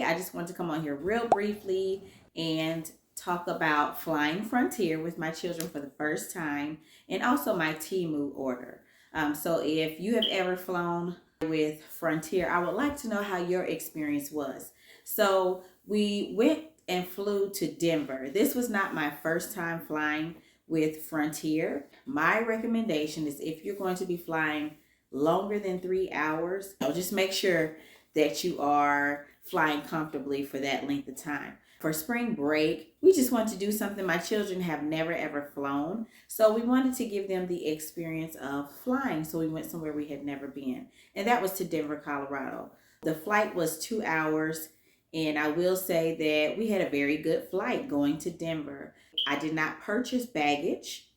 today I just want to come on here real briefly and talk about flying Frontier with my children for the first time, and also my Temu order. So if you have ever flown with Frontier, I would like to know how your experience was. So we went and flew to Denver. This was not my first time flying with Frontier. My recommendation is, if you're going to be flying longer than 3 hours, just make sure that you are flying comfortably for that length of time. For spring break, we just wanted to do something. My children have never ever flown, so we wanted to give them the experience of flying. So we went somewhere we had never been, and that was to Denver, Colorado. The flight was 2 hours, and I will say that we had a very good flight going to Denver. I did not purchase baggage.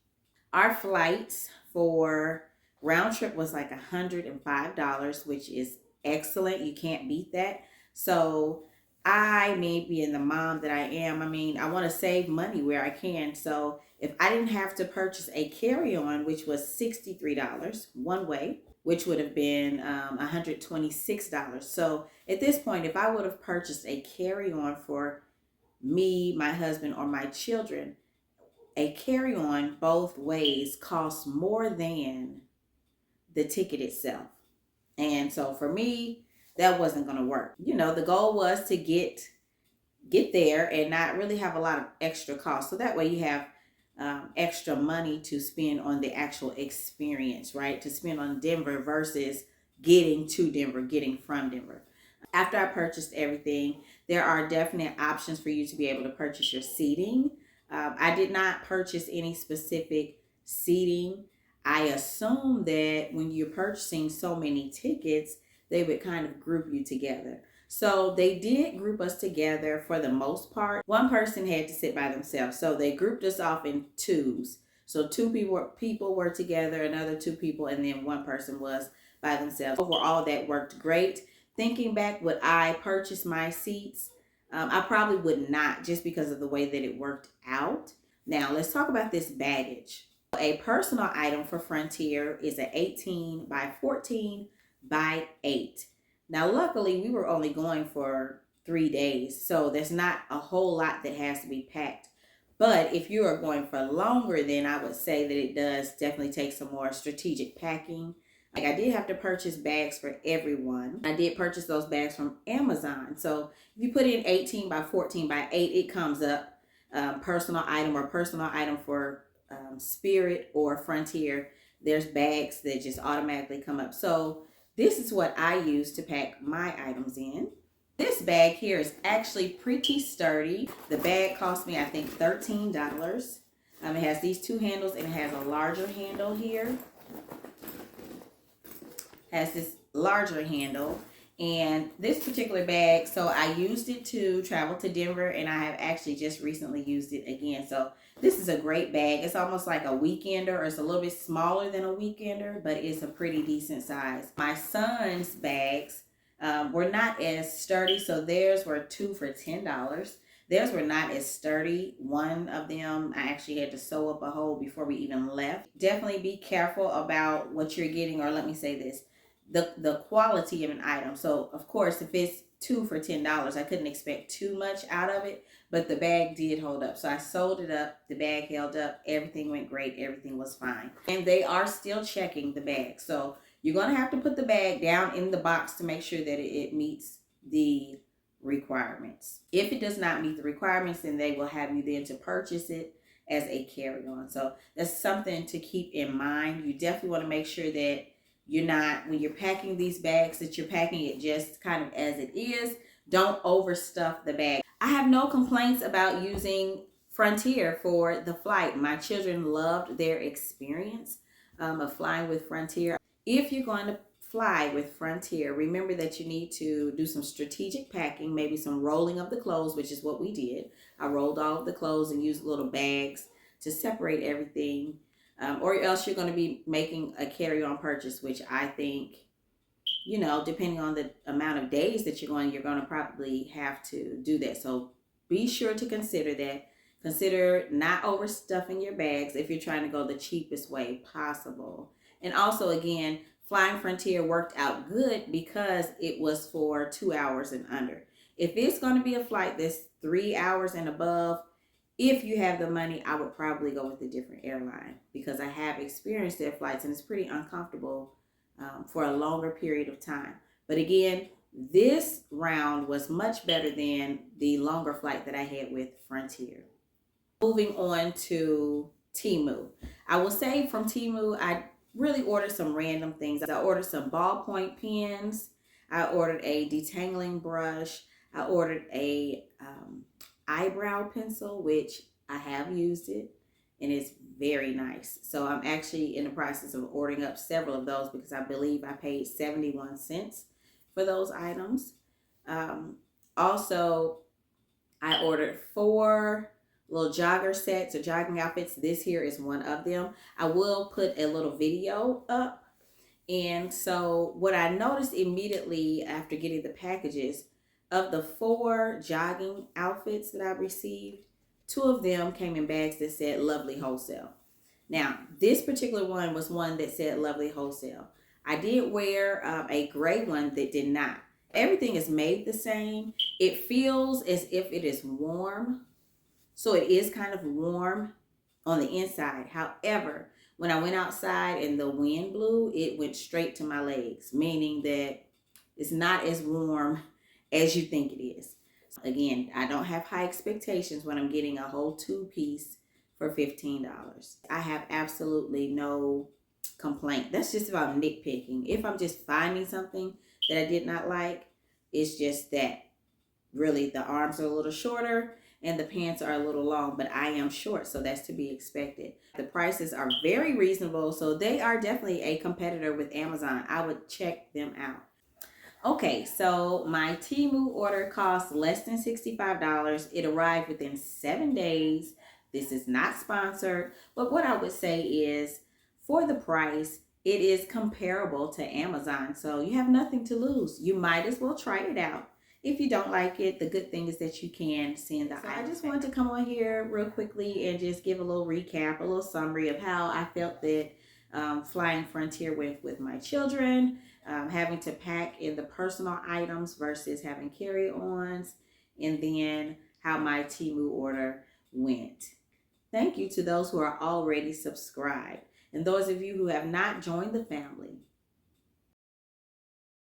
Our flights for round trip was like $105, which is excellent. You can't beat that. So I, me being the mom that I am, I want to save money where I can. So if I didn't have to purchase a carry-on, which was $63 one way, which would have been $126. So at this point, if I would have purchased a carry-on for me, my husband, or my children, a carry-on both ways costs more than the ticket itself. And so for me, that wasn't going to work. The goal was to get there and not really have a lot of extra costs. So that way you have extra money to spend on the actual experience, right? To spend on Denver versus getting to Denver, getting from Denver. After I purchased everything, there are definite options for you to be able to purchase your seating. I did not purchase any specific seating. I assume that when you're purchasing so many tickets, they would kind of group you together. So they did group us together for the most part. One person had to sit by themselves. So they grouped us off in twos. So two people were together, another two people, and then one person was by themselves. Overall, that worked great. Thinking back, would I purchase my seats? I probably would not, just because of the way that it worked out. Now, let's talk about this baggage. A personal item for Frontier is an 18 by 14 by 8. Now, luckily, we were only going for 3 days, so there's not a whole lot that has to be packed. But if you are going for longer, then I would say that it does definitely take some more strategic packing. I did have to purchase bags for everyone. I did purchase those bags from Amazon. So if you put in 18 by 14 by 8, it comes up personal item or personal item for Spirit or Frontier. There's bags that just automatically come up. So this is what I use to pack my items in. This bag here is actually pretty sturdy. The bag cost me, I think, $13. It has these two handles, and it has a larger handle here. Has this larger handle, and this particular bag, so I used it to travel to Denver, and I have actually just recently used it again. So this is a great bag. It's almost like a weekender, or it's a little bit smaller than a weekender, but it's a pretty decent size. My son's bags were not as sturdy, so theirs were 2 for $10. Theirs were not as sturdy. One of them, I actually had to sew up a hole before we even left. Definitely be careful about what you're getting, or let me say this, the quality of an item. So of course, if it's 2 for $10, I couldn't expect too much out of it, but the bag did hold up. So I sewed it up, the bag held up, everything went great, everything was fine. And they are still checking the bag. So you're going to have to put the bag down in the box to make sure that it meets the requirements. If it does not meet the requirements, then they will have you then to purchase it as a carry-on. So that's something to keep in mind. You definitely want to make sure that you're not, when you're packing these bags, that you're packing it just kind of as it is. Don't overstuff the bag. I have no complaints about using Frontier for the flight. My children loved their experience of flying with Frontier. If you're going to fly with Frontier, remember that you need to do some strategic packing, maybe some rolling of the clothes, which is what we did. I rolled all of the clothes and used little bags to separate everything. Or else you're going to be making a carry-on purchase, which I think, depending on the amount of days that you're going to probably have to do that. So be sure to consider that. Consider not overstuffing your bags if you're trying to go the cheapest way possible. And also, again, flying Frontier worked out good because it was for 2 hours and under. If it's going to be a flight that's 3 hours and above, if you have the money, I would probably go with a different airline, because I have experienced their flights and it's pretty uncomfortable for a longer period of time. But again, this round was much better than the longer flight that I had with Frontier. Moving on to Temu. I will say from Temu, I really ordered some random things. I ordered some ballpoint pens. I ordered a detangling brush. I ordered a eyebrow pencil, which I have used it and it's very nice. So I'm actually in the process of ordering up several of those because I believe I paid 71 cents for those items. Also, I ordered 4 little jogger sets or jogging outfits. This here is one of them. I will put a little video up. And so what I noticed immediately after getting the packages, of the 4 jogging outfits that I received, 2 of them came in bags that said Lovely Wholesale. Now, this particular one was one that said Lovely Wholesale. I did wear a gray one that did not. Everything is made the same. It feels as if it is warm. So it is kind of warm on the inside. However, when I went outside and the wind blew, it went straight to my legs, meaning that it's not as warm as you think it is. Again, I don't have high expectations when I'm getting a whole 2-piece for $15. I have absolutely no complaint. That's just about nitpicking. If I'm just finding something that I did not like, it's just that really the arms are a little shorter and the pants are a little long, but I am short, so that's to be expected. The prices are very reasonable, so they are definitely a competitor with Amazon. I would check them out. Okay, so my Temu order cost less than $65. It arrived within 7 days. This is not sponsored, but what I would say is for the price, it is comparable to Amazon. So you have nothing to lose. You might as well try it out. If you don't like it, the good thing is that you can send the item. I just wanted to come on here real quickly and just give a little recap, a little summary of how I felt that flying Frontier with my children, having to pack in the personal items versus having carry-ons, and then how my Temu order went. Thank you to those who are already subscribed. And those of you who have not joined the family,